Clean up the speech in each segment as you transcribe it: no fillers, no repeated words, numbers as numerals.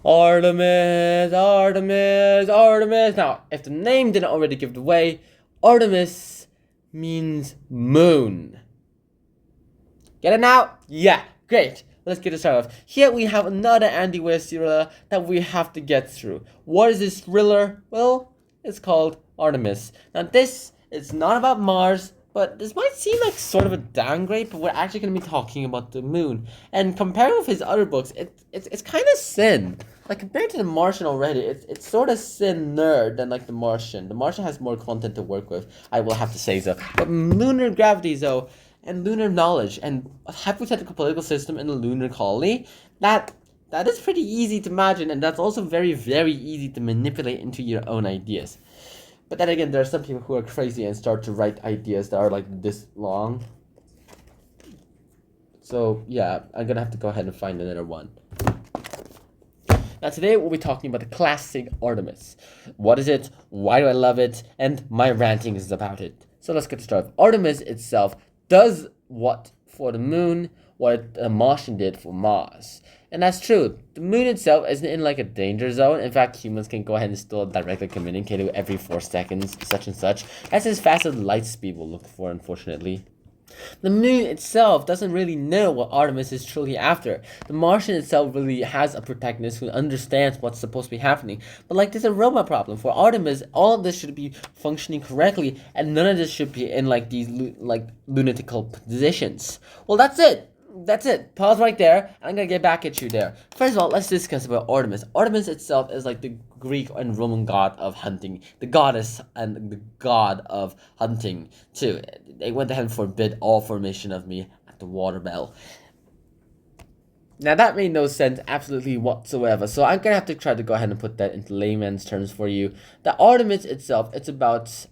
Artemis, Artemis, Artemis. Now, if the name didn't already give it away, Artemis means moon. Get it now? Yeah, great. Let's get it started off. Here we have another anti-WEIR thriller that we have to get through. What is this thriller? Well, it's called Artemis. Now this is not about Mars, but this might seem like sort of a downgrade, but we're actually going to be talking about the moon. And compared with his other books, it's kind of thin. Like compared to The Martian already, it's sort of thinner than like The Martian. The Martian has more content to work with, I will have to say so. But lunar gravity though, and lunar knowledge and a hypothetical political system in a lunar colony, that is pretty easy to imagine, and that's also very, very easy to manipulate into your own ideas. But then again, there are some people who are crazy and start to write ideas that are like this long. So yeah, I'm gonna have to go ahead and find another one. Now today we'll be talking about the classic Artemis. What is it? Why do I love it? And my ranting is about it. So let's get started. Artemis itself does what for the moon what a Martian did for Mars. And that's true. The moon itself isn't in like a danger zone. In fact, humans can go ahead and still directly communicate every 4 seconds, such and such. That's as fast as light speed will look for, unfortunately. The moon itself doesn't really know what Artemis is truly after. The Martian itself really has a protagonist who understands what's supposed to be happening. But like there's a robot problem. For Artemis, all of this should be functioning correctly, and none of this should be in like these lunatical positions. Well, that's it. That's it. Pause right there. I'm gonna get back at you there. First of all, let's discuss about Artemis. Artemis itself is like the Greek and Roman god of hunting, the goddess and the god of hunting too. They went ahead and forbid all formation of me at the water bell. Now that made no sense absolutely whatsoever, so I'm gonna have to try to go ahead and put that into layman's terms for you. The Artemis itself, it's about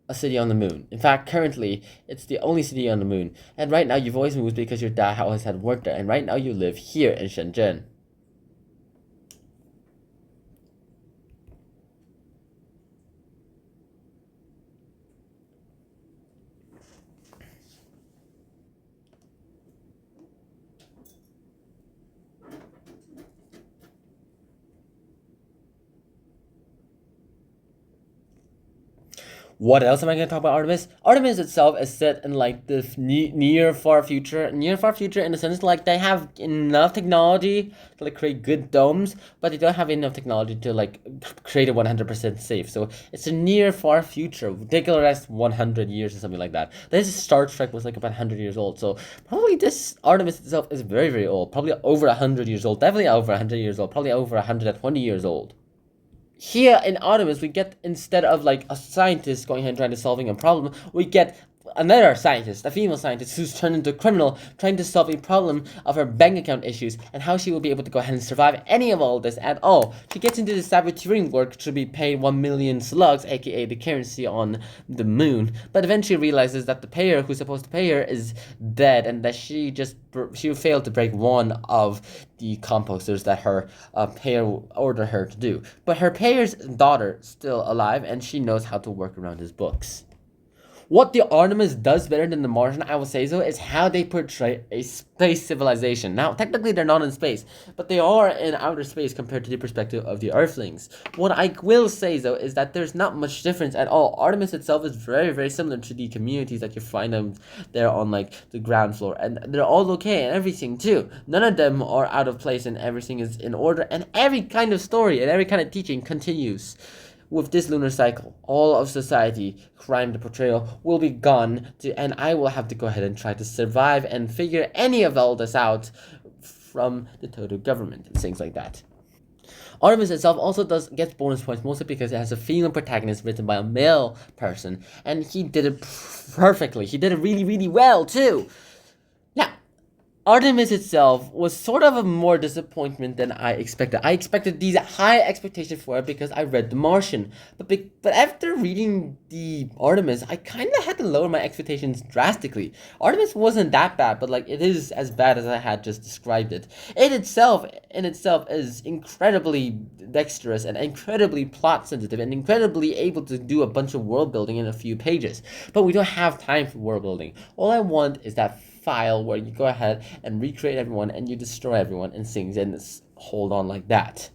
a city on the moon. In fact, currently, it's the only city on the moon. And right now, you've always moved because your dad always had work there. And right now, you live here in Shenzhen. What else am I going to talk about Artemis? Artemis itself is set in like the near far future. Near far future in the sense like they have enough technology to like create good domes, but they don't have enough technology to like create it 100% safe. So it's a near far future. Take the rest 100 years or something like that. This Star Trek was like about 100 years old. So probably this Artemis itself is very, very old. Probably over 100 years old. Definitely over 100 years old. Probably over 120 years old. Here in Artemis, we get, instead of like a scientist going ahead and trying to solving a problem, we get another scientist, a female scientist, who's turned into a criminal, trying to solve a problem of her bank account issues and how she will be able to go ahead and survive any of all this at all. She gets into the saboteuring work to be paid 1 million slugs, aka the currency on the moon, but eventually realizes that the payer who's supposed to pay her is dead, and that she failed to break one of the composters that her payer ordered her to do. But her payer's daughter is still alive, and she knows how to work around his books. What the Artemis does better than the Martian, I will say so, is how they portray a space civilization. Now, technically they're not in space, but they are in outer space compared to the perspective of the Earthlings. What I will say though is that there's not much difference at all. Artemis itself is very, very similar to the communities that you find them there on like the ground floor, and they're all okay and everything too. None of them are out of place, and everything is in order, and every kind of story and every kind of teaching continues. With this lunar cycle, all of society, crime, the portrayal will be gone, and I will have to go ahead and try to survive and figure any of all this out from the total government and things like that. Artemis itself also gets bonus points, mostly because it has a female protagonist written by a male person, and he did it perfectly. He did it really, really well too. Now, Artemis itself was sort of a more disappointment than I expected. I expected these high expectations for it because I read The Martian. But after reading the Artemis, I kind of had to lower my expectations drastically. Artemis wasn't that bad, but like it is as bad as I had just described it. In itself is incredibly dexterous and incredibly plot sensitive and incredibly able to do a bunch of world building in a few pages. But we don't have time for world building. All I want is that file where you go ahead and recreate everyone and you destroy everyone and things and hold on like that.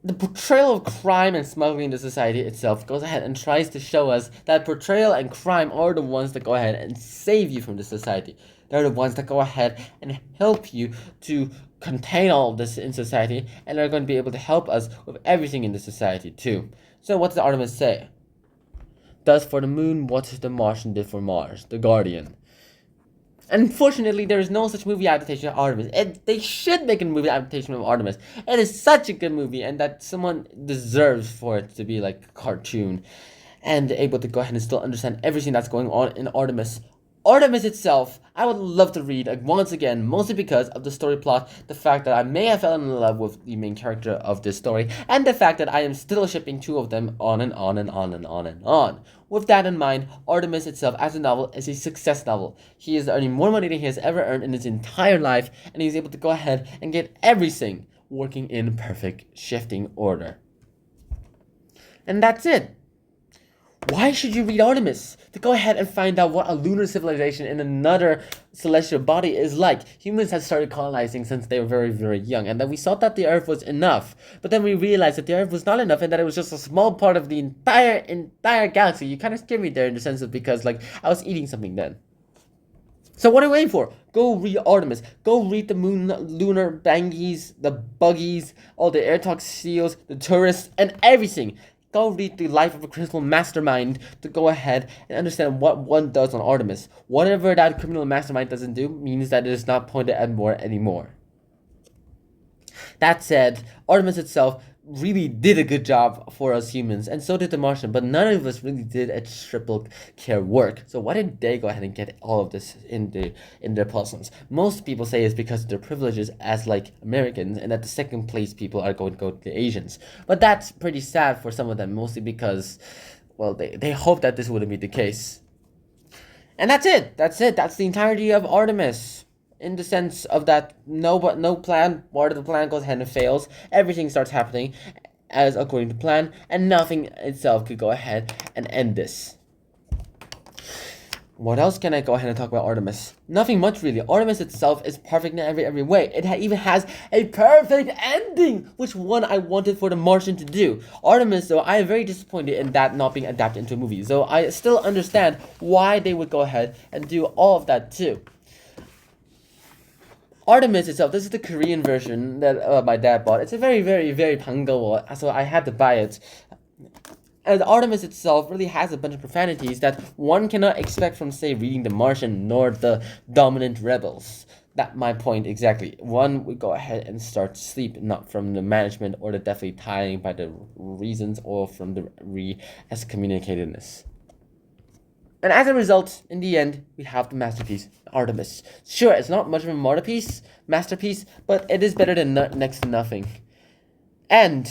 the portrayal of crime and smuggling in the society itself goes ahead and tries to show us that portrayal and crime are the ones that go ahead and save you from the society. They're the ones that go ahead and help you to contain all of this in society, and they're going to be able to help us with everything in the society too. So what does Artemis say? Thus for the moon what the Martian did for Mars, the Guardian. Unfortunately, there is no such movie adaptation of Artemis. They should make a movie adaptation of Artemis. It is such a good movie, and that someone deserves for it to be like a cartoon and able to go ahead and still understand everything that's going on in Artemis. Artemis itself, I would love to read once again, mostly because of the story plot, the fact that I may have fallen in love with the main character of this story, and the fact that I am still shipping two of them on and on and on and on and on. With that in mind, Artemis itself as a novel is a success novel. He is earning more money than he has ever earned in his entire life, and he's able to go ahead and get everything working in perfect shifting order. And that's it. Why should you read Artemis? To go ahead and find out what a lunar civilization in another celestial body is like. Humans had started colonizing since they were very, very young, and that we thought that the Earth was enough. But then we realized that the Earth was not enough, and that it was just a small part of the entire galaxy. You kind of scared me there in the sense of because, like, I was eating something then. So what are you waiting for? Go read Artemis. Go read the lunar bangies, the buggies, all the air seals, the tourists, and everything. Go read The Life of a Criminal Mastermind to go ahead and understand what one does on Artemis. Whatever that criminal mastermind doesn't do means that it is not pointed at more anymore. That said, Artemis itself really did a good job for us humans, and so did the Martian, but none of us really did a triple care work. So why did they go ahead and get all of this in their puzzles? Most people say it's because of their privileges as like Americans, and that the second place people are going to go to the Asians. But that's pretty sad for some of them, mostly because, well, they hope that this wouldn't be the case. And that's it. That's the entirety of Artemis. In the sense of that no plan, part of the plan goes ahead and fails, everything starts happening as according to plan, and nothing itself could go ahead and end this. What else can I go ahead and talk about Artemis? Nothing much really. Artemis itself is perfect in every way. It even has a perfect ending, which one I wanted for the Martian to do. Artemis, though, I am very disappointed in that not being adapted into a movie. So I still understand why they would go ahead and do all of that too. Artemis itself, this is the Korean version that my dad bought. It's a very, very, very pango, so I had to buy it. And Artemis itself really has a bunch of profanities that one cannot expect from, say, reading The Martian nor the dominant rebels. That's my point exactly. One would go ahead and start to sleep, not from the management or the deathly tiring by the reasons or from the excommunicatedness. And as a result, in the end, we have the masterpiece, Artemis. Sure, it's not much of a masterpiece, but it is better than next to nothing. And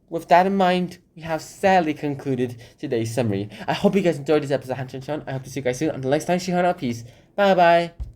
with that in mind, we have sadly concluded today's summary. I hope you guys enjoyed this episode of Hanshin Sean. I hope to see you guys soon. Until next time, Shihana, peace. Bye bye.